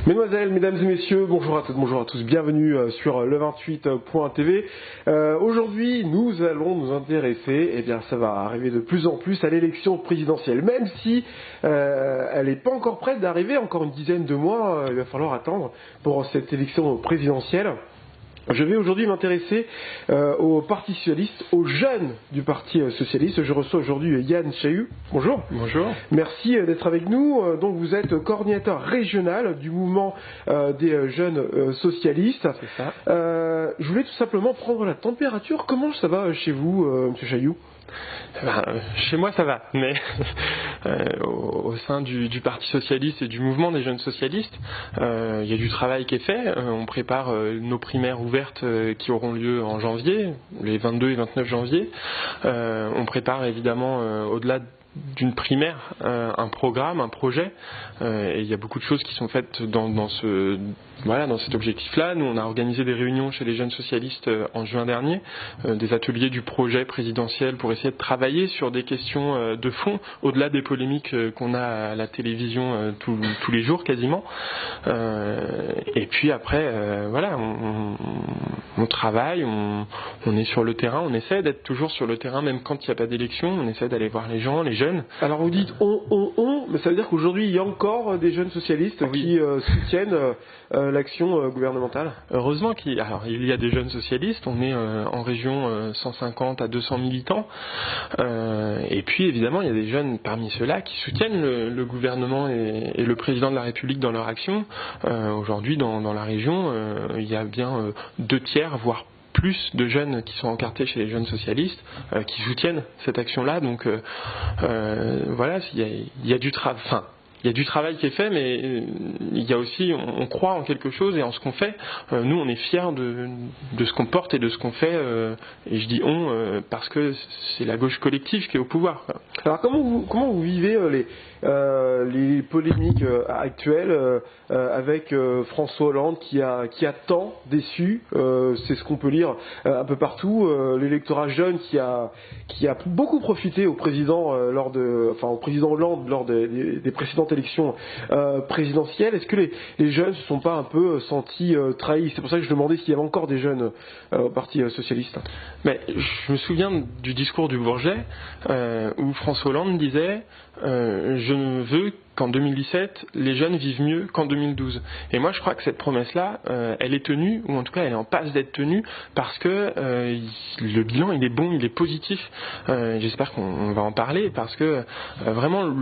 Mesdemoiselles, mesdames et messieurs, bonjour à toutes, bonjour à tous, bienvenue sur le28.tv. Aujourd'hui, nous allons nous intéresser, eh bien ça va arriver de plus en plus à l'élection présidentielle, même si elle n'est pas encore prête d'arriver, encore une dizaine de mois, il va falloir attendre pour cette élection présidentielle. Je vais aujourd'hui m'intéresser au Parti Socialiste, aux jeunes du Parti Socialiste. Je reçois aujourd'hui Yann Chahu. Bonjour. Bonjour. Merci d'être avec nous. Donc vous êtes coordinateur régional du mouvement des jeunes socialistes. C'est ça. Je voulais tout simplement prendre la température. Comment ça va chez vous, Monsieur Chahu ? Chez moi ça va, mais au sein du Parti Socialiste et du mouvement des jeunes socialistes, il y a du travail qui est fait. On prépare nos primaires ouvertes qui auront lieu en janvier, les 22 et 29 janvier. On prépare évidemment au-delà d'une primaire, un programme, un projet, et il y a beaucoup de choses qui sont faites dans cet objectif-là. Nous, on a organisé des réunions chez les jeunes socialistes en juin dernier, des ateliers du projet présidentiel pour essayer de travailler sur des questions de fond, au-delà des polémiques qu'on a à la télévision tous les jours quasiment. Et puis après, on travaille, on est sur le terrain, on essaie d'être toujours sur le terrain, même quand il n'y a pas d'élection, on essaie d'aller voir les gens, les jeunes. Alors vous dites mais ça veut dire qu'aujourd'hui il y a encore des jeunes socialistes qui soutiennent l'action gouvernementale. Heureusement qu'il y a des jeunes socialistes, on est en région 150 à 200 militants, et puis évidemment il y a des jeunes parmi ceux-là qui soutiennent le gouvernement et le président de la République dans leur action. Aujourd'hui dans la région, il y a bien 2/3, voire plus de jeunes qui sont encartés chez les jeunes socialistes qui soutiennent cette action-là. Donc il y a du travail. Il y a du travail qui est fait, mais il y a aussi, on croit en quelque chose et en ce qu'on fait. Nous, on est fiers de ce qu'on porte et de ce qu'on fait. Et je dis parce que c'est la gauche collective qui est au pouvoir. Alors comment vous vivez les polémiques actuelles avec François Hollande qui a tant déçu, c'est ce qu'on peut lire un peu partout, l'électorat jeune qui a beaucoup profité au président au président Hollande lors des précédentes élections présidentielles. Est-ce que les jeunes se sont pas un peu sentis trahis ? C'est pour ça que je demandais s'il y avait encore des jeunes au Parti Socialiste. Mais je me souviens du discours du Bourget où François Hollande disait je ne veux qu'en 2017 les jeunes vivent mieux qu'en 2012. Et moi je crois que cette promesse-là, elle est tenue, ou en tout cas elle est en passe d'être tenue, parce que le bilan il est bon, il est positif. J'espère qu'on va en parler, parce que vraiment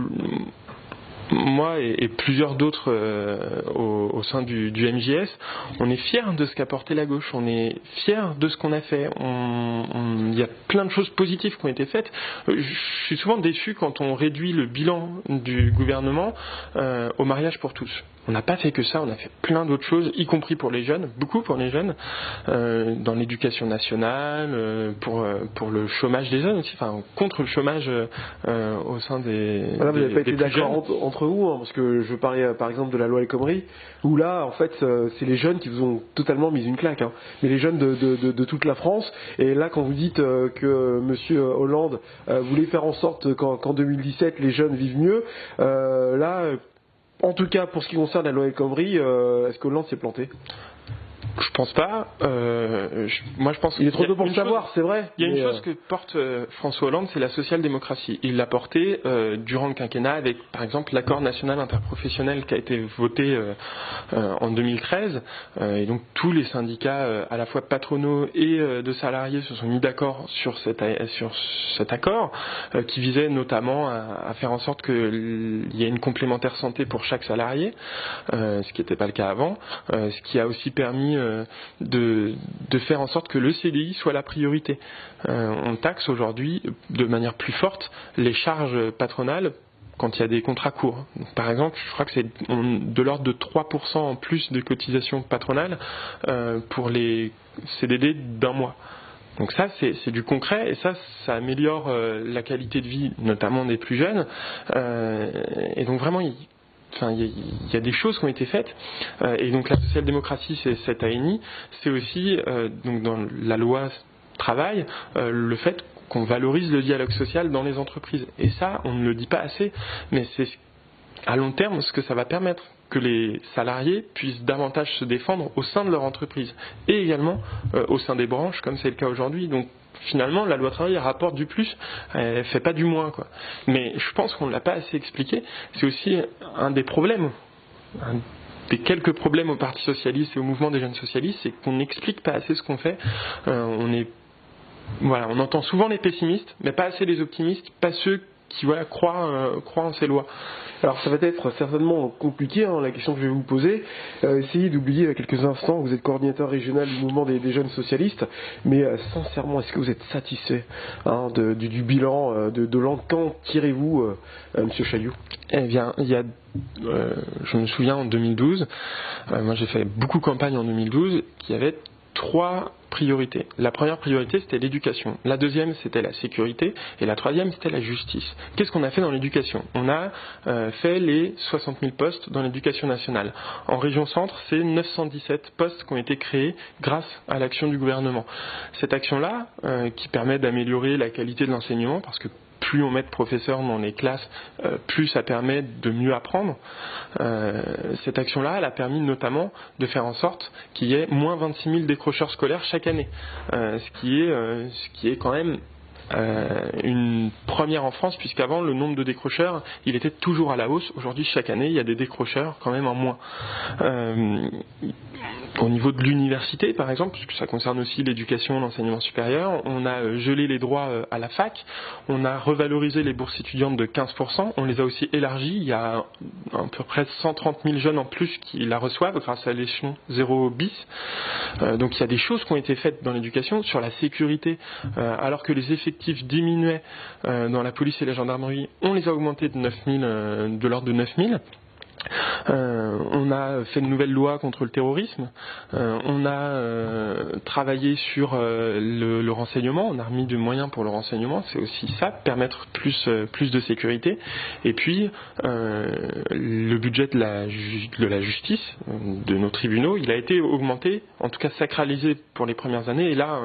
moi et plusieurs d'autres au sein du MJS, on est fiers de ce qu'a porté la gauche, on est fiers de ce qu'on a fait. Il y a plein de choses positives qui ont été faites. Je suis souvent déçu quand on réduit le bilan du gouvernement au mariage pour tous. On n'a pas fait que ça, on a fait plein d'autres choses, y compris pour les jeunes, beaucoup pour les jeunes, dans l'éducation nationale, pour le chômage des jeunes aussi, contre le chômage au sein des vous n'avez pas été d'accord jeunes. entre vous, parce que je parlais par exemple de la loi El Khomri, où là, en fait, c'est les jeunes qui vous ont totalement mis une claque, mais les jeunes de toute la France. Et là, quand vous dites que Monsieur Hollande voulait faire en sorte qu'en 2017 les jeunes vivent mieux, en tout cas, pour ce qui concerne la loi El Khomri, est-ce que Hollande s'est planté ? Je pense pas. Moi, je pense qu'il est trop tôt pour le savoir, c'est vrai. Il y a une chose que porte François Hollande, c'est la social-démocratie. Il l'a portée durant le quinquennat avec, par exemple, l'accord national interprofessionnel qui a été voté en 2013. Et donc, tous les syndicats, à la fois patronaux et de salariés, se sont mis d'accord sur cet accord qui visait notamment à faire en sorte qu'il y ait une complémentaire santé pour chaque salarié, ce qui n'était pas le cas avant, ce qui a aussi permis de faire en sorte que le CDI soit la priorité. On taxe aujourd'hui de manière plus forte les charges patronales quand il y a des contrats courts. Donc, par exemple, je crois que c'est de l'ordre de 3% en plus de cotisations patronales pour les CDD d'un mois. Donc ça, c'est du concret, et ça améliore la qualité de vie, notamment des plus jeunes. Et donc vraiment, il y a des choses qui ont été faites, et donc la social-démocratie, c'est cette ANI, c'est aussi donc dans la loi travail, le fait qu'on valorise le dialogue social dans les entreprises. Et ça, on ne le dit pas assez, mais c'est à long terme ce que ça va permettre. que les salariés puissent davantage se défendre au sein de leur entreprise et également au sein des branches, comme c'est le cas aujourd'hui. Donc finalement, la loi travail rapporte du plus, elle fait pas du moins, quoi. Mais je pense qu'on ne l'a pas assez expliqué. C'est aussi un des problèmes, un des quelques problèmes au Parti socialiste et au mouvement des jeunes socialistes, c'est qu'on n'explique pas assez ce qu'on fait. On entend souvent les pessimistes, mais pas assez les optimistes, pas ceux qui croient en ces lois. Alors ça va être certainement compliqué, la question que je vais vous poser. Essayez d'oublier quelques instants que vous êtes coordinateur régional du mouvement des jeunes socialistes, mais sincèrement, est-ce que vous êtes satisfait du bilan de Hollande? Quand tirez-vous, Monsieur Chailloux? Eh bien, je me souviens en 2012, moi j'ai fait beaucoup de campagne en 2012, qui avait 3 priorités. La première priorité, c'était l'éducation. La deuxième, c'était la sécurité. Et la troisième, c'était la justice. Qu'est-ce qu'on a fait dans l'éducation? On a fait les 60 000 postes dans l'éducation nationale. En région centre, c'est 917 postes qui ont été créés grâce à l'action du gouvernement. Cette action-là, qui permet d'améliorer la qualité de l'enseignement, parce que plus on met de professeurs dans les classes, plus ça permet de mieux apprendre. Cette action-là, elle a permis notamment de faire en sorte qu'il y ait moins 26 000 décrocheurs scolaires chaque année, ce qui est quand même une première en France, puisqu'avant le nombre de décrocheurs il était toujours à la hausse. Aujourd'hui, chaque année il y a des décrocheurs quand même en moins. Au niveau de l'université par exemple, puisque ça concerne aussi l'éducation, l'enseignement supérieur, on a gelé les droits à la fac, on a revalorisé les bourses étudiantes de 15%, on les a aussi élargies, il y a à peu près 130 000 jeunes en plus qui la reçoivent grâce à l'échelon 0 bis. Donc il y a des choses qui ont été faites dans l'éducation. Sur la sécurité, alors que les effectifs diminuaient dans la police et la gendarmerie, on les a augmentés de l'ordre de 9 000. On a fait de nouvelles lois contre le terrorisme, on a travaillé sur le renseignement, on a remis des moyens pour le renseignement, c'est aussi ça, permettre plus de sécurité. Et puis le budget de la justice, de nos tribunaux, il a été augmenté, en tout cas sacralisé pour les premières années, et là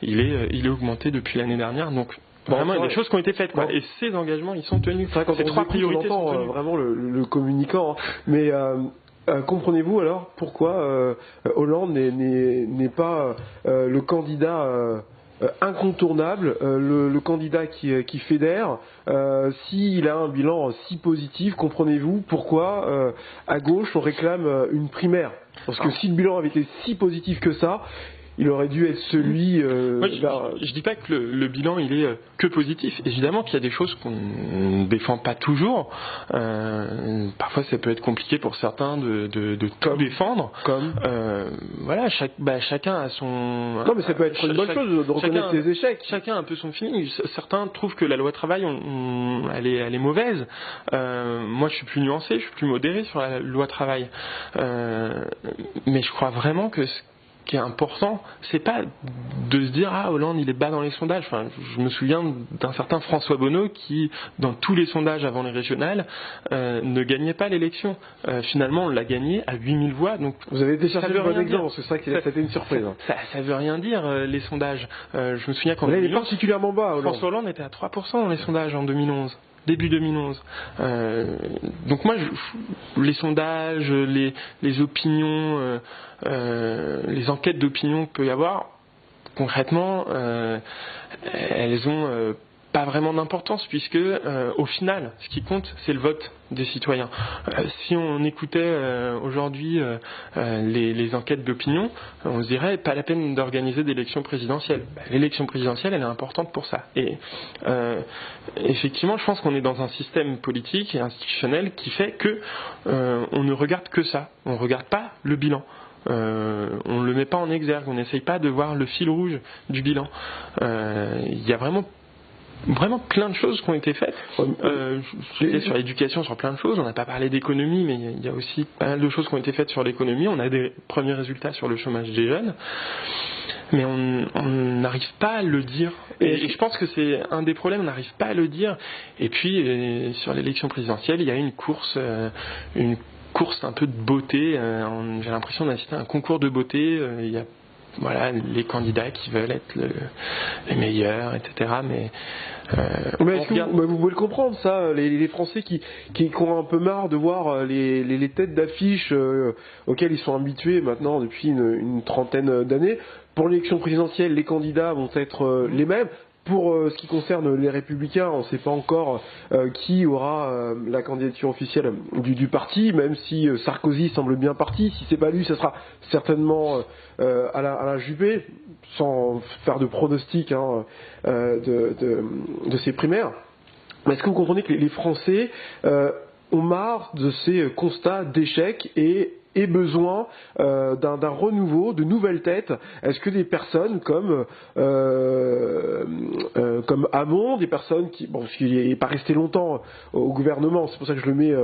il est augmenté depuis l'année dernière. Donc vraiment, il y a des choses qui ont été faites, quoi. Et ces engagements, ils sont tenus. Ces 3 priorités sont tenues. Vraiment le communicant. Mais comprenez-vous alors pourquoi Hollande n'est pas le candidat incontournable, le candidat qui fédère, s'il a un bilan si positif? Comprenez-vous pourquoi à gauche on réclame une primaire? Parce que si le bilan avait été si positif que ça, il aurait dû être celui... Moi, je dis pas que le bilan il est que positif. Évidemment qu'il y a des choses qu'on ne défend pas toujours. Parfois ça peut être compliqué pour certains de tout défendre. Voilà, chacun a son... Non mais ça peut être une bonne chose de reconnaître ses échecs. Chacun a un peu son feeling. Certains trouvent que la loi travail elle est mauvaise. Moi je suis plus nuancé, je suis plus modéré sur la loi travail. Mais je crois vraiment que qui est important, c'est pas de se dire Hollande il est bas dans les sondages. Enfin, je me souviens d'un certain François Bonneau qui, dans tous les sondages avant les régionales, ne gagnait pas l'élection. Finalement, on l'a gagné à 8000 voix. Donc, vous avez été chercher le bon exemple, c'est ça qui a été une surprise. Ça veut rien dire les sondages. Je me souviens qu'en 2011, il est particulièrement bas. Hollande. François Hollande était à 3% dans les sondages en 2011. Début 2011. Donc moi, les sondages, les opinions, les enquêtes d'opinion qu'il peut y avoir, concrètement, elles ont pas vraiment d'importance puisque au final, ce qui compte, c'est le vote des citoyens. Si on écoutait aujourd'hui les enquêtes d'opinion, on se dirait pas la peine d'organiser d'élection présidentielle. L'élection présidentielle, elle est importante pour ça. Et effectivement, je pense qu'on est dans un système politique et institutionnel qui fait que on ne regarde que ça. On regarde pas le bilan. On le met pas en exergue. On n'essaye pas de voir le fil rouge du bilan. Il y a vraiment plein de choses qui ont été faites. J'étais sur l'éducation, sur plein de choses. On n'a pas parlé d'économie, mais il y a aussi pas mal de choses qui ont été faites sur l'économie. On a des premiers résultats sur le chômage des jeunes, mais on n'arrive pas à le dire. Et je pense que c'est un des problèmes, on n'arrive pas à le dire. Et puis, sur l'élection présidentielle, il y a une course un peu de beauté. J'ai l'impression d'assister à un concours de beauté. Il y a voilà, les candidats qui veulent être les meilleurs, etc. Mais est-ce que vous pouvez le comprendre, ça, les Français qui ont un peu marre de voir les têtes d'affiche auxquelles ils sont habitués maintenant depuis une trentaine d'années. Pour l'élection présidentielle, les candidats vont être les mêmes. Pour ce qui concerne les Républicains, on ne sait pas encore qui aura la candidature officielle du parti, même si Sarkozy semble bien parti. Si c'est pas lui, ce sera certainement Alain Juppé, sans faire de pronostic de ces primaires. Mais est-ce que vous comprenez que les Français ont marre de ces constats d'échec et besoin d'un renouveau, de nouvelles têtes? Est-ce que des personnes comme Hamon, des personnes parce qu'il n'est pas resté longtemps au gouvernement, c'est pour ça que je le mets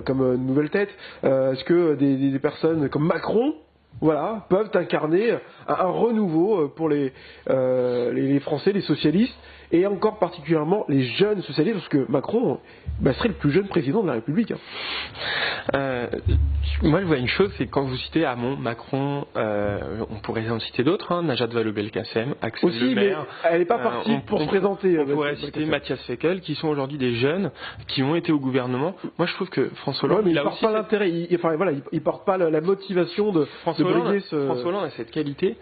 comme nouvelle tête, est-ce que des personnes comme Macron, voilà, peuvent incarner un renouveau pour les Français, les socialistes, et encore particulièrement les jeunes socialistes, parce que Macron serait le plus jeune président de la République. Moi, je vois une chose, c'est quand vous citez Hamon, Macron, on pourrait en citer d'autres, Najat Vallaud-Belkacem, Axel aussi, Lemaire. Mais elle n'est pas partie pour se présenter. On pourrait citer Matthias Fekl, qui sont aujourd'hui des jeunes qui ont été au gouvernement. Moi, je trouve que François Hollande, il porte pas l'intérêt, il porte pas la motivation de briguer ce... François Hollande a cette qualité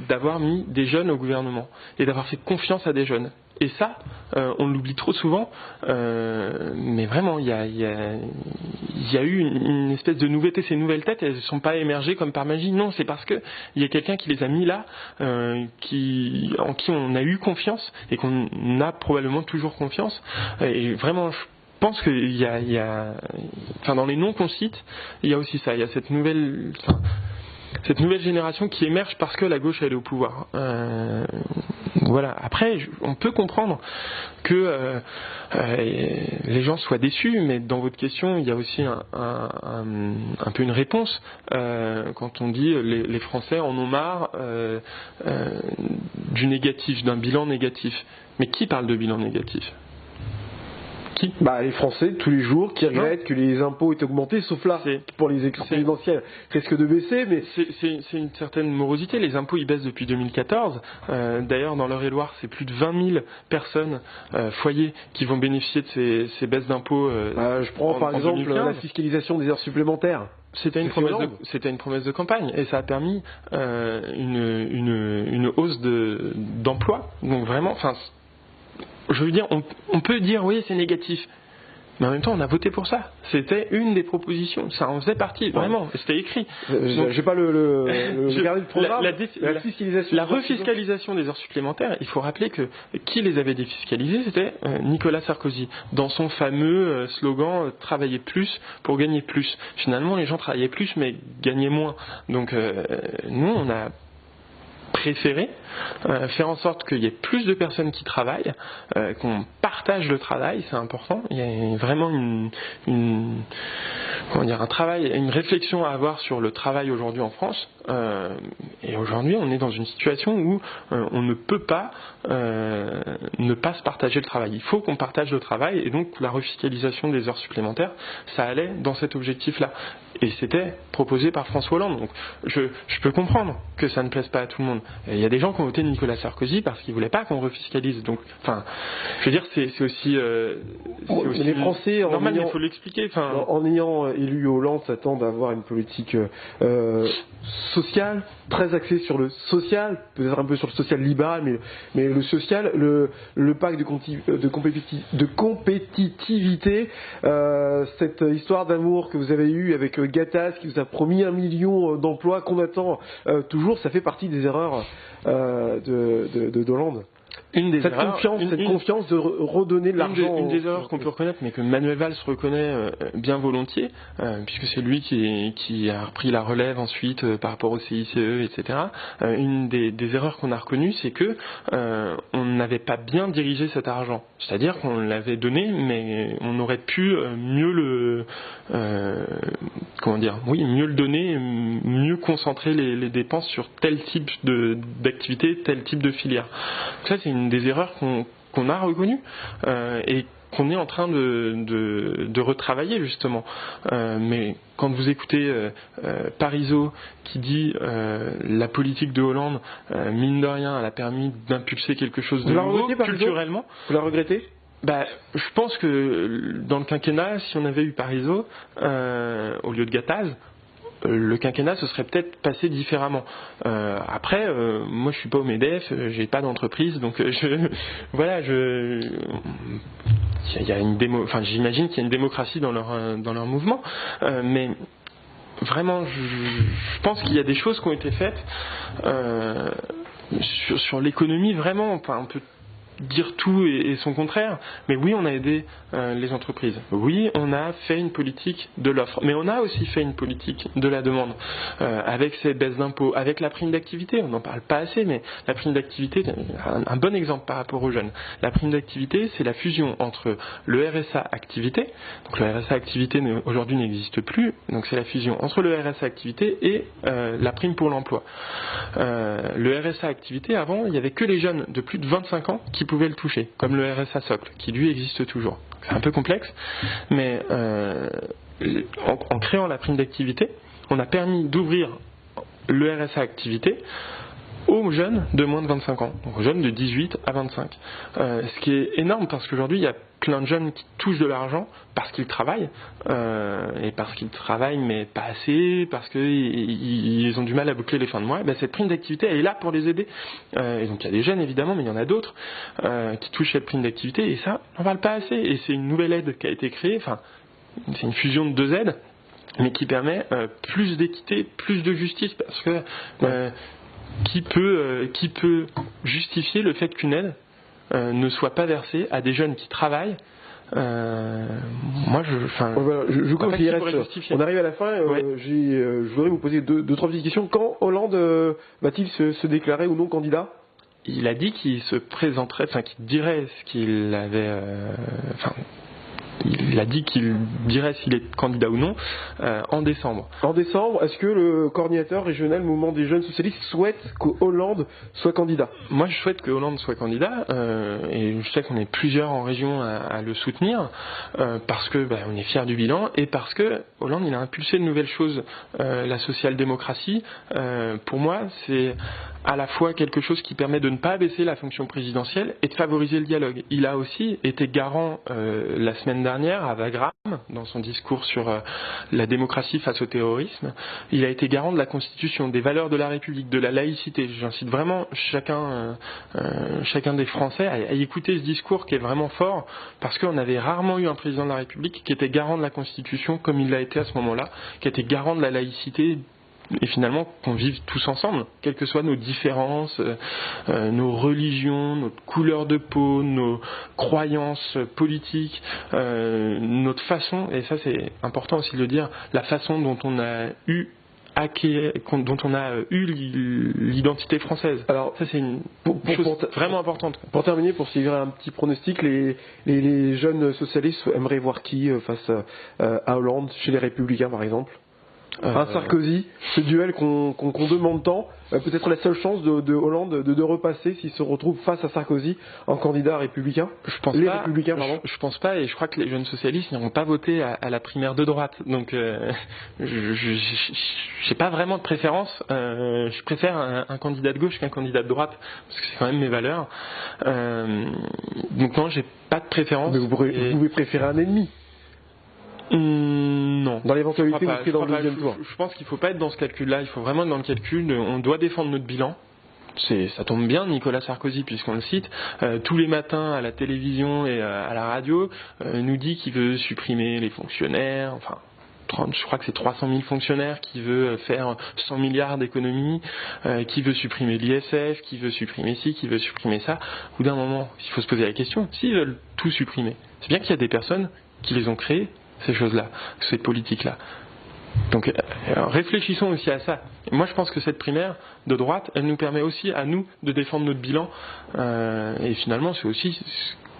d'avoir mis des jeunes au gouvernement et d'avoir fait confiance à des jeunes. Et ça, on l'oublie trop souvent, mais vraiment, il y a eu une espèce de nouveauté. Ces nouvelles têtes, elles ne sont pas émergées comme par magie. Non, c'est parce qu'il y a quelqu'un qui les a mis là, en qui on a eu confiance et qu'on a probablement toujours confiance. Et vraiment, je pense qu'il y a, dans les noms qu'on cite, il y a aussi ça. Il y a cette nouvelle génération qui émerge parce que la gauche elle est au pouvoir. Voilà. Après, on peut comprendre que les gens soient déçus, mais dans votre question, il y a aussi un peu une réponse. Quand on dit les Français en ont marre du négatif, d'un bilan négatif. Mais qui parle de bilan négatif ? Qui ? Les Français, tous les jours, qui regrettent que les impôts aient augmenté, sauf là, pour les élections présidentielles, risque de baisser, mais... C'est une certaine morosité. Les impôts, ils baissent depuis 2014. D'ailleurs, dans l'Eure-et-Loire, c'est plus de 20 000 personnes, foyers, qui vont bénéficier de ces baisses d'impôts. Je prends par exemple 2015. La fiscalisation des heures supplémentaires. C'était une promesse de campagne et ça a permis une hausse d'emploi. Donc vraiment, je veux dire, on peut dire oui, c'est négatif. Mais en même temps, on a voté pour ça. C'était une des propositions. Ça en faisait partie, vraiment. C'était écrit. J'ai pas regardé le programme. La refiscalisation des heures supplémentaires, il faut rappeler que qui les avait défiscalisées, c'était Nicolas Sarkozy. Dans son fameux slogan « Travailler plus pour gagner plus ». Finalement, les gens travaillaient plus, mais gagnaient moins. Donc, nous, on a préféré faire en sorte qu'il y ait plus de personnes qui travaillent, qu'on partage le travail, c'est important. Il y a vraiment un travail, une réflexion à avoir sur le travail aujourd'hui en France. Et aujourd'hui, on est dans une situation où on ne peut pas ne pas se partager le travail. Il faut qu'on partage le travail, et donc la refiscalisation des heures supplémentaires, ça allait dans cet objectif-là. Et c'était proposé par François Hollande. Donc je peux comprendre que ça ne plaise pas à tout le monde. Il y a des gens qui ont voté Nicolas Sarkozy parce qu'ils ne voulaient pas qu'on refiscalise. Donc, je veux dire, c'est aussi les Français, normal, il faut l'expliquer. En ayant élu Hollande, s'attendent à avoir une politique sociale, très axée sur le social, peut-être un peu sur le social libéral, mais le social, le pacte de compétitivité, cette histoire d'amour que vous avez eue avec Gattaz, qui vous a promis 1 million d'emplois qu'on attend toujours, ça fait partie des erreurs de Hollande. Cette confiance de redonner de l'argent. Une des erreurs qu'on peut reconnaître, mais que Manuel Valls reconnaît bien volontiers, puisque c'est lui qui a repris la relève ensuite par rapport au CICE, etc. Une des erreurs qu'on a reconnues, c'est que on n'avait pas bien dirigé cet argent. C'est-à-dire qu'on l'avait donné, mais on aurait pu mieux le donner, mieux concentrer les dépenses sur tel type d'activité, tel type de filière. Donc ça, c'est une des erreurs qu'on a reconnues et qu'on est en train de retravailler justement. Mais quand vous écoutez Parisot qui dit la politique de Hollande, mine de rien, elle a permis d'impulser quelque chose de nouveau culturellement. Vous la regrettez ? Je pense que dans le quinquennat, si on avait eu Parisot au lieu de Gattaz, le quinquennat se serait peut-être passé différemment. Après, moi je suis pas au MEDEF, j'ai pas d'entreprise, donc j'imagine qu'il y a une démocratie dans leur mouvement, mais vraiment, je pense qu'il y a des choses qui ont été faites sur l'économie, vraiment. Enfin, on peut dire tout et son contraire, mais oui, on a aidé les entreprises. Oui, on a fait une politique de l'offre, mais on a aussi fait une politique de la demande, avec ces baisses d'impôts, avec la prime d'activité. On n'en parle pas assez, mais la prime d'activité, un bon exemple par rapport aux jeunes. La prime d'activité, c'est la fusion entre le RSA activité, donc le RSA activité aujourd'hui n'existe plus, donc c'est la fusion entre le RSA activité et la prime pour l'emploi. Le RSA activité, avant, il n'y avait que les jeunes de plus de 25 ans qui pouvaient le toucher, comme le RSA socle, qui lui existe toujours. C'est un peu complexe, mais en créant la prime d'activité, on a permis d'ouvrir le RSA activité aux jeunes de moins de 25 ans, donc aux jeunes de 18 à 25. Ce qui est énorme parce qu'aujourd'hui, il y a plein de jeunes qui touchent de l'argent parce qu'ils travaillent, et parce qu'ils travaillent mais pas assez, parce qu'ils ont du mal à boucler les fins de mois. Cette prime d'activité, elle est là pour les aider. Et donc il y a des jeunes évidemment, mais il y en a d'autres qui touchent cette prime d'activité, et ça, on n'en parle pas assez. Et c'est une nouvelle aide qui a été créée, enfin, c'est une fusion de deux aides, mais qui permet plus d'équité, plus de justice, parce que qui peut justifier le fait qu'une aide ne soit pas versée à des jeunes qui travaillent? Moi, je crois qu'il reste. On arrive à la fin. Je voudrais vous poser deux, trois petites questions. Quand Hollande va-t-il se déclarer ou non candidat? Il a dit qu'il se présenterait, enfin qu'il dirait ce qu'il avait. Il a dit qu'il dirait s'il est candidat ou non en décembre. En décembre, est-ce que le coordinateur régional Mouvement des jeunes socialistes souhaite que Hollande soit candidat? Moi, je souhaite que Hollande soit candidat, et je sais qu'on est plusieurs en région à le soutenir, parce que on est fiers du bilan, et parce que Hollande, il a impulsé de nouvelles choses. La social-démocratie, pour moi, c'est à la fois quelque chose qui permet de ne pas abaisser la fonction présidentielle et de favoriser le dialogue. Il a aussi été garant la semaine dernière à Wagram, dans son discours sur la démocratie face au terrorisme, il a été garant de la Constitution, des valeurs de la République, de la laïcité. J'incite vraiment chacun des Français à écouter ce discours qui est vraiment fort, parce qu'on avait rarement eu un président de la République qui était garant de la Constitution comme il l'a été à ce moment-là, qui était garant de la laïcité, et finalement qu'on vive tous ensemble, quelles que soient nos différences, nos religions, notre couleur de peau, nos croyances politiques, notre façon, et ça c'est important aussi de le dire, la façon dont on a eu l'identité française. Alors ça c'est une chose vraiment importante. Pour terminer, pour suivre un petit pronostic, les jeunes socialistes aimeraient voir qui face à Hollande, chez les Républicains par exemple? Un Sarkozy, ce duel qu'on demande tant, peut-être la seule chance de Hollande de repasser s'il se retrouve face à Sarkozy en candidat républicain. Je pense pas, et je crois que les jeunes socialistes n'iront pas voter à la primaire de droite. Donc j'ai pas vraiment de préférence. Je préfère un candidat de gauche qu'un candidat de droite, parce que c'est quand même mes valeurs. Donc non, j'ai pas de préférence. Mais vous pouvez préférer un ennemi. Non. Dans l'éventualité, vous serez dans le deuxième tour. Je pense qu'il ne faut pas être dans ce calcul-là. Il faut vraiment être dans le calcul. On doit défendre notre bilan. Ça tombe bien, Nicolas Sarkozy, puisqu'on le cite, tous les matins à la télévision et à la radio, nous dit qu'il veut supprimer les fonctionnaires. Enfin, je crois que c'est 300 000 fonctionnaires, qui veut faire 100 milliards d'économies, qui veut supprimer l'ISF, qui veut supprimer ci, qui veut supprimer ça. Au bout d'un moment, il faut se poser la question, s'ils veulent tout supprimer, c'est bien qu'il y a des personnes qui les ont créées, ces choses-là, ces politiques-là. Donc réfléchissons aussi à ça. Moi je pense que cette primaire de droite, elle nous permet aussi à nous de défendre notre bilan, et finalement c'est aussi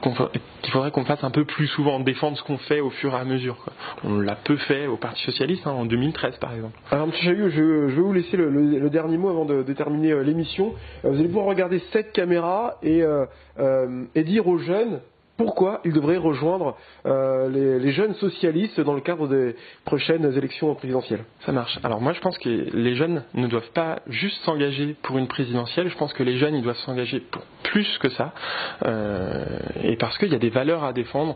qu'il faudrait qu'on fasse un peu plus souvent, défendre ce qu'on fait au fur et à mesure, quoi. On l'a peu fait au Parti Socialiste, en 2013 par exemple. Alors M. Chaillot, je vais vous laisser le dernier mot avant de terminer l'émission. Vous allez pouvoir regarder cette caméra et dire aux jeunes pourquoi ils devraient rejoindre les jeunes socialistes dans le cadre des prochaines élections présidentielles. Ça marche. Alors moi je pense que les jeunes ne doivent pas juste s'engager pour une présidentielle, je pense que les jeunes ils doivent s'engager pour plus que ça, et parce qu'il y a des valeurs à défendre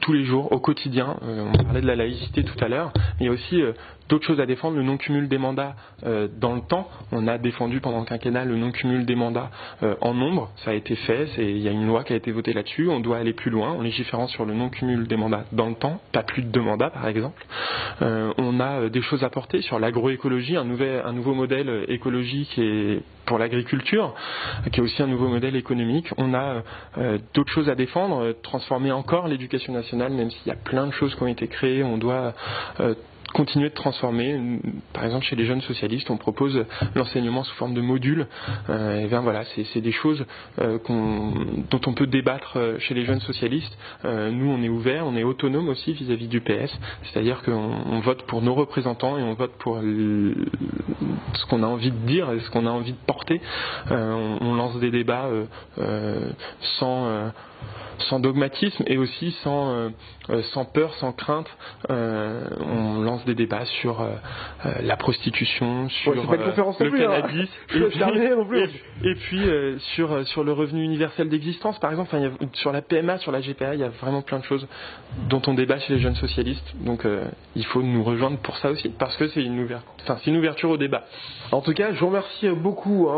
tous les jours, au quotidien. On parlait de la laïcité tout à l'heure, mais il y a aussi d'autres choses à défendre, le non-cumul des mandats dans le temps. On a défendu pendant le quinquennat le non-cumul des mandats en nombre, ça a été fait, il y a une loi qui a été votée là-dessus, on doit aller plus loin en légiférant sur le non-cumul des mandats dans le temps, pas plus de 2 mandats par exemple. On a des choses à porter sur l'agroécologie, un nouveau modèle écologique et pour l'agriculture, qui est aussi un nouveau modèle économique. On a d'autres choses à défendre, transformer encore l'éducation nationale, même s'il y a plein de choses qui ont été créées, on doit continuer de transformer. Par exemple, chez les jeunes socialistes, on propose l'enseignement sous forme de modules. Et bien voilà, c'est des choses dont on peut débattre chez les jeunes socialistes. Nous, on est ouvert, on est autonome aussi vis-à-vis du PS, c'est-à-dire qu'on vote pour nos représentants et on vote pour ce qu'on a envie de dire et ce qu'on a envie de porter. On lance des débats sans dogmatisme et aussi sans peur, sans crainte. On lance des débats sur la prostitution, sur le cannabis, et puis sur le revenu universel d'existence, par exemple. Enfin, sur la PMA, sur la GPA, il y a vraiment plein de choses dont on débat chez les jeunes socialistes. Donc il faut nous rejoindre pour ça aussi, parce que c'est une ouverture au débat. En tout cas, je vous remercie beaucoup,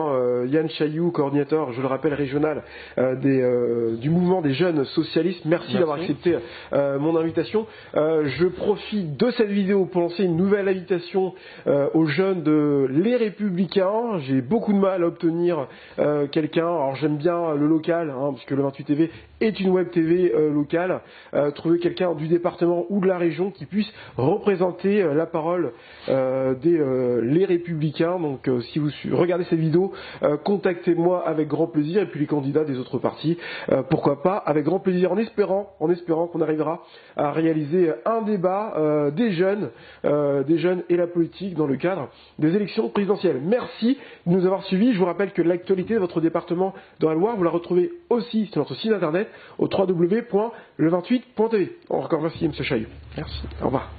Yann Chailloux, coordinateur, je le rappelle, régional du mouvement des jeunes socialistes. Merci d'avoir accepté mon invitation. Je profite de cette vidéo pour lancer une nouvelle invitation aux jeunes de Les Républicains. J'ai beaucoup de mal à obtenir quelqu'un. Alors j'aime bien le local, puisque le 28 TV est une web TV locale. Trouver quelqu'un du département ou de la région qui puisse représenter la parole des Les Républicains. Donc si vous regardez cette vidéo, contactez-moi avec grand plaisir, et puis les candidats des autres partis, pourquoi pas, avec grand plaisir, en espérant qu'on arrivera à réaliser un débat des jeunes et la politique dans le cadre des élections présidentielles. Merci de nous avoir suivis. Je vous rappelle que l'actualité de votre département dans la Loire, vous la retrouvez aussi sur notre site internet au www.le28.tv. Encore merci, M. Chailloux. Merci. Au revoir.